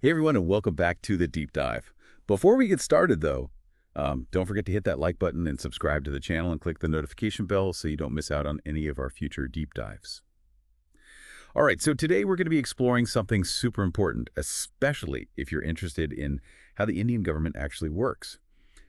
Hey everyone, and welcome back to the Deep Dive. Before we get started though, don't forget to hit that like button and subscribe to the channel and click the notification bell so you don't miss out on any of our future deep dives. All right, so today we're going to be exploring something super important, especially if you're interested in how the Indian government actually works.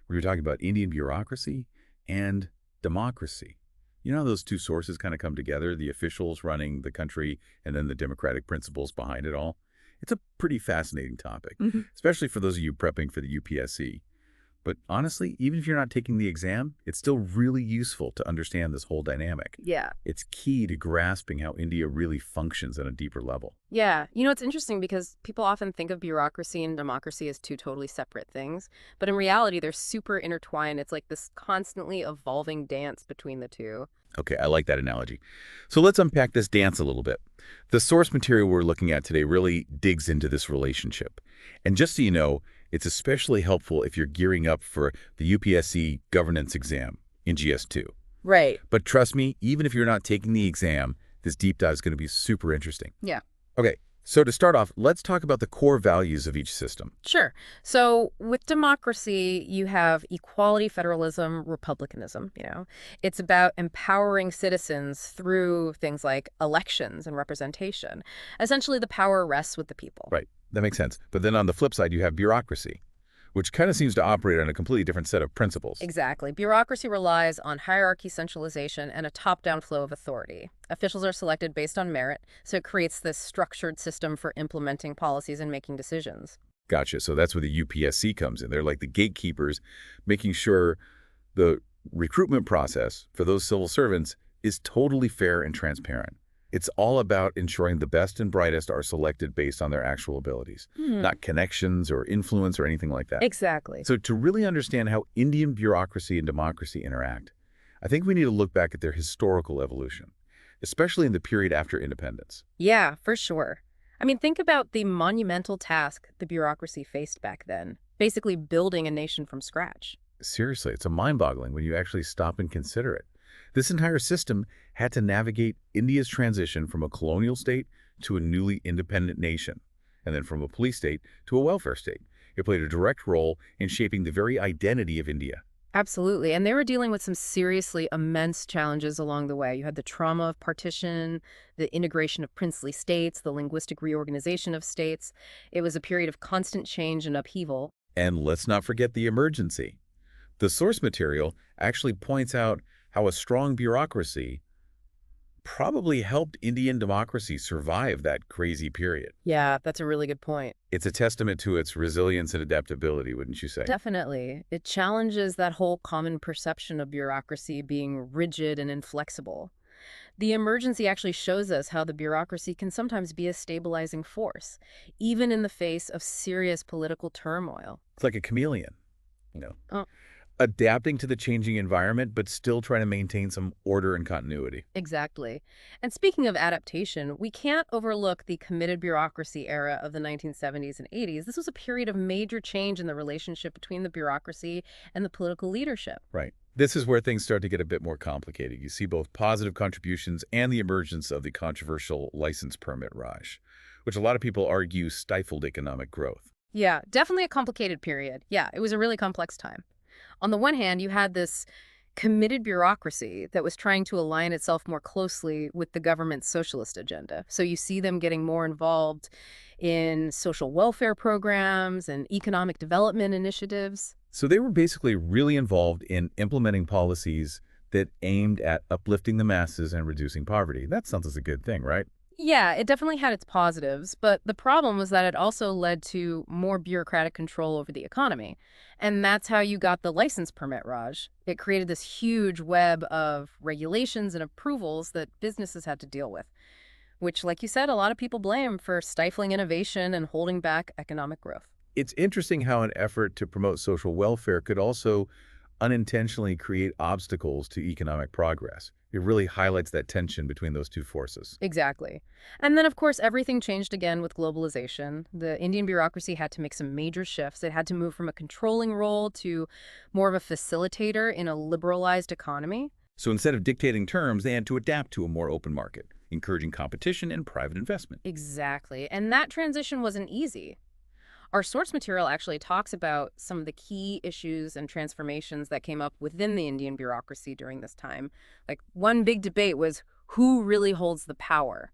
We're going to be talking about Indian bureaucracy and democracy. You know how those two sources kind of come together, the officials running the country and then the democratic principles behind it all? It's a pretty fascinating topic, especially for those of you prepping for the UPSC. But honestly, even if you're not taking the exam, it's still really useful to understand this whole dynamic. Yeah. It's key to grasping how India really functions on a deeper level. Yeah. It's interesting because people often think of bureaucracy and democracy as two totally separate things. But in reality, they're super intertwined. It's like this constantly evolving dance between the two. Okay, I like that analogy. So let's unpack this dance a little bit. The source material we're looking at today really digs into this relationship. And just so you know, it's especially helpful if you're gearing up for the UPSC governance exam in GS2. Right. But trust me, even if you're not taking the exam, this deep dive is going to be super interesting. Yeah. Okay, so to start off, let's talk about the core values of each system. Sure. So with democracy, you have equality, federalism, republicanism. It's about empowering citizens through things like elections and representation. Essentially, the power rests with the people. Right, that makes sense. But then on the flip side, you have bureaucracy, which kind of seems to operate on a completely different set of principles. Exactly. Bureaucracy relies on hierarchy, centralization, and a top-down flow of authority. Officials are selected based on merit, so it creates this structured system for implementing policies and making decisions. Gotcha. So that's where the UPSC comes in. They're like the gatekeepers, making sure the recruitment process for those civil servants is totally fair and transparent. It's all about ensuring the best and brightest are selected based on their actual abilities, not connections or influence or anything like that. Exactly. So to really understand how Indian bureaucracy and democracy interact, I think we need to look back at their historical evolution, especially in the period after independence. Yeah, for sure. Think about the monumental task the bureaucracy faced back then, basically building a nation from scratch. Seriously, it's mind-boggling when you actually stop and consider it. This entire system had to navigate India's transition from a colonial state to a newly independent nation, and then from a police state to a welfare state. It played a direct role in shaping the very identity of India. Absolutely. And they were dealing with some seriously immense challenges along the way. You had the trauma of partition, the integration of princely states, the linguistic reorganization of states. It was a period of constant change and upheaval. And let's not forget the emergency. The source material actually points out how a strong bureaucracy probably helped Indian democracy survive that crazy period. Yeah, that's a really good point. It's a testament to its resilience and adaptability, wouldn't you say? Definitely. It challenges that whole common perception of bureaucracy being rigid and inflexible. The emergency actually shows us how the bureaucracy can sometimes be a stabilizing force, even in the face of serious political turmoil. It's like a chameleon, you know, Oh, adapting to the changing environment, but still trying to maintain some order and continuity. exactly. And speaking of adaptation, we can't overlook the committed bureaucracy era of the 1970s and 80s. This was a period of major change in the relationship between the bureaucracy and the political leadership. Right. This is where things start to get a bit more complicated. You see both positive contributions and the emergence of the controversial license permit Raj, which a lot of people argue stifled economic growth. Yeah, definitely a complicated period. Yeah, it was a really complex time. On the one hand, you had this committed bureaucracy that was trying to align itself more closely with the government's socialist agenda. So you see them getting more involved in social welfare programs and economic development initiatives. So they were basically really involved in implementing policies that aimed at uplifting the masses and reducing poverty. That sounds like a good thing, right? Yeah, it definitely had its positives, but the problem was that it also led to more bureaucratic control over the economy. And that's how you got the license permit, Raj. It created this huge web of regulations and approvals that businesses had to deal with, which, like you said, a lot of people blame for stifling innovation and holding back economic growth. It's interesting how an effort to promote social welfare could also unintentionally create obstacles to economic progress. It really highlights that tension between those two forces. Exactly. And then, of course, everything changed again with globalization. The Indian bureaucracy had to make some major shifts. It had to move from a controlling role to more of a facilitator in a liberalized economy. So instead of dictating terms, they had to adapt to a more open market, encouraging competition and private investment. Exactly. And that transition wasn't easy. Our source material actually talks about some of the key issues and transformations that came up within the Indian bureaucracy during this time. Like, one big debate was who really holds the power,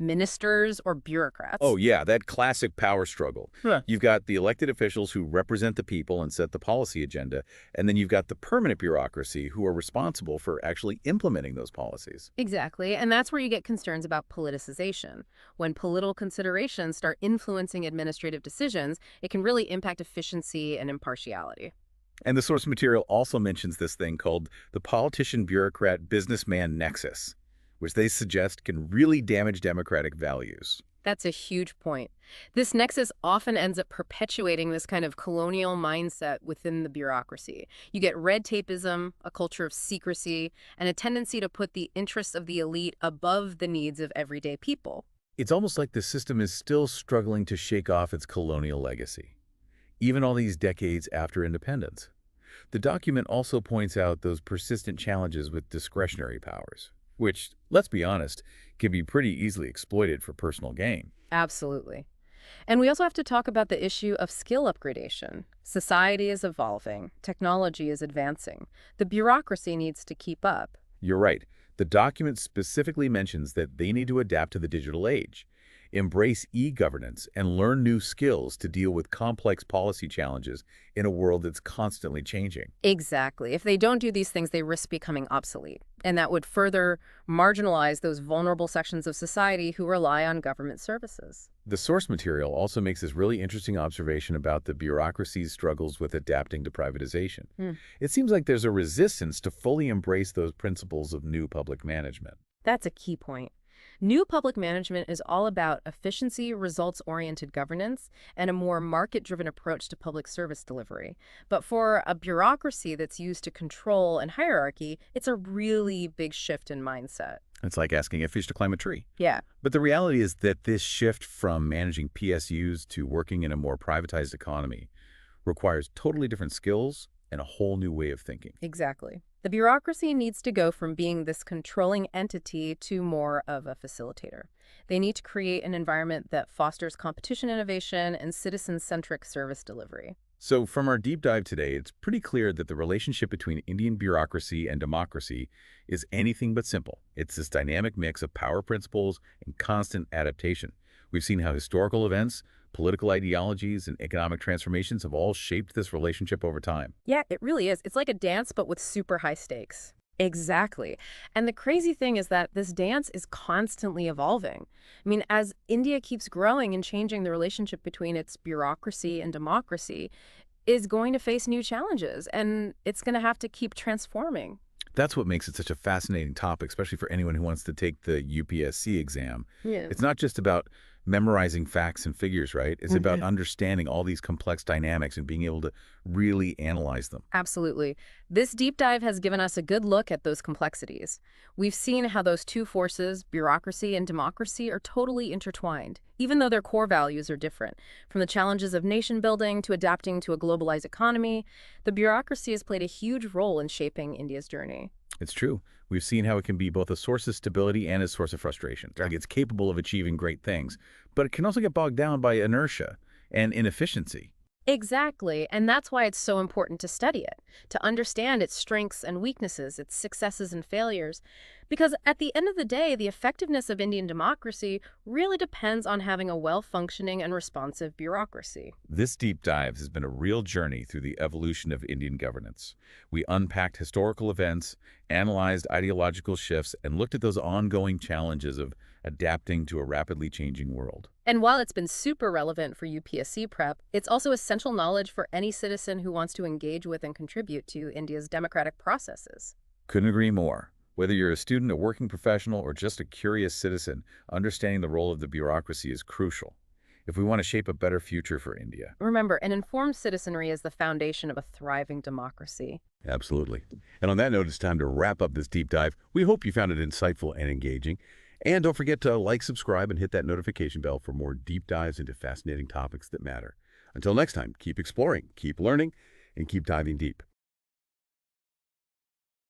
ministers or Oh, bureaucrats? yeah, that classic power struggle. Huh. You've got the elected officials who represent the people and set the policy agenda, and then you've got the permanent bureaucracy who are responsible for actually implementing those policies. Exactly, and that's where you get concerns about politicization. When political considerations start influencing administrative decisions, it can really impact efficiency and impartiality. And the source material also mentions this thing called the politician-bureaucrat-businessman nexus, which they suggest can really damage democratic values. That's a huge point. This nexus often ends up perpetuating this kind of colonial mindset within the bureaucracy. You get red tapeism, a culture of secrecy, and a tendency to put the interests of the elite above the needs of everyday people. It's almost like the system is still struggling to shake off its colonial legacy, even all these decades after independence. The document also points out those persistent challenges with discretionary powers, which, let's be honest, can be pretty easily exploited for personal gain. Absolutely. And we also have to talk about the issue of skill upgradation. Society is evolving. Technology is advancing. The bureaucracy needs to keep up. You're right. The document specifically mentions that they need to adapt to the digital age, embrace e-governance, and learn new skills to deal with complex policy challenges in a world that's constantly changing. Exactly. If they don't do these things, they risk becoming obsolete. And that would further marginalize those vulnerable sections of society who rely on government services. The source material also makes this really interesting observation about the bureaucracy's struggles with adapting to privatization. Hmm. It seems like there's a resistance to fully embrace those principles of new public management. That's a key point. New public management is all about efficiency, results-oriented governance, and a more market-driven approach to public service delivery. But for a bureaucracy that's used to control and hierarchy, it's a really big shift in mindset. It's like asking a fish to climb a tree. Yeah, But the reality is that this shift from managing PSUs to working in a more privatized economy requires totally different skills and a whole new way of thinking. exactly. The bureaucracy needs to go from being this controlling entity to more of a facilitator. They need to create an environment that fosters competition innovation and citizen-centric service delivery. So from our deep dive today, it's pretty clear that the relationship between Indian bureaucracy and democracy is anything but simple. It's this dynamic mix of power principles and constant adaptation. We've seen how historical events, political ideologies, and economic transformations have all shaped this relationship over time. Yeah, it really is. It's like a dance, but with super high stakes. Exactly. And the crazy thing is that this dance is constantly evolving. I mean, as India keeps growing and changing, the relationship between its bureaucracy and democracy is going to face new challenges, and it's going to have to keep transforming. That's what makes it such a fascinating topic, especially for anyone who wants to take the UPSC exam. Yeah. It's not just about memorizing facts and figures, right? It's about understanding all these complex dynamics and being able to really analyze them. Absolutely. This deep dive has given us a good look at those complexities. We've seen how those two forces, bureaucracy and democracy, are totally intertwined, even though their core values are different. From the challenges of nation building to adapting to a globalized economy, the bureaucracy has played a huge role in shaping India's journey. It's true. We've seen how it can be both a source of stability and a source of frustration. Like it's capable of achieving great things, but it can also get bogged down by inertia and inefficiency. Exactly, and that's why it's so important to study it, to understand its strengths and weaknesses, its successes and failures. Because at the end of the day, the effectiveness of Indian democracy really depends on having a well-functioning and responsive bureaucracy. This deep dive has been a real journey through the evolution of Indian governance. We unpacked historical events, analyzed ideological shifts, and looked at those ongoing challenges of adapting to a rapidly changing world. And while it's been super relevant for UPSC prep, it's also essential knowledge for any citizen who wants to engage with and contribute to India's democratic processes. Couldn't agree more. Whether you're a student, a working professional, or just a curious citizen, understanding the role of the bureaucracy is crucial if we want to shape a better future for India. Remember, an informed citizenry is the foundation of a thriving democracy. Absolutely. And on that note, it's time to wrap up this deep dive. We hope you found it insightful and engaging. And don't forget to like, subscribe, and hit that notification bell for more deep dives into fascinating topics that matter. Until next time, keep exploring, keep learning, and keep diving deep.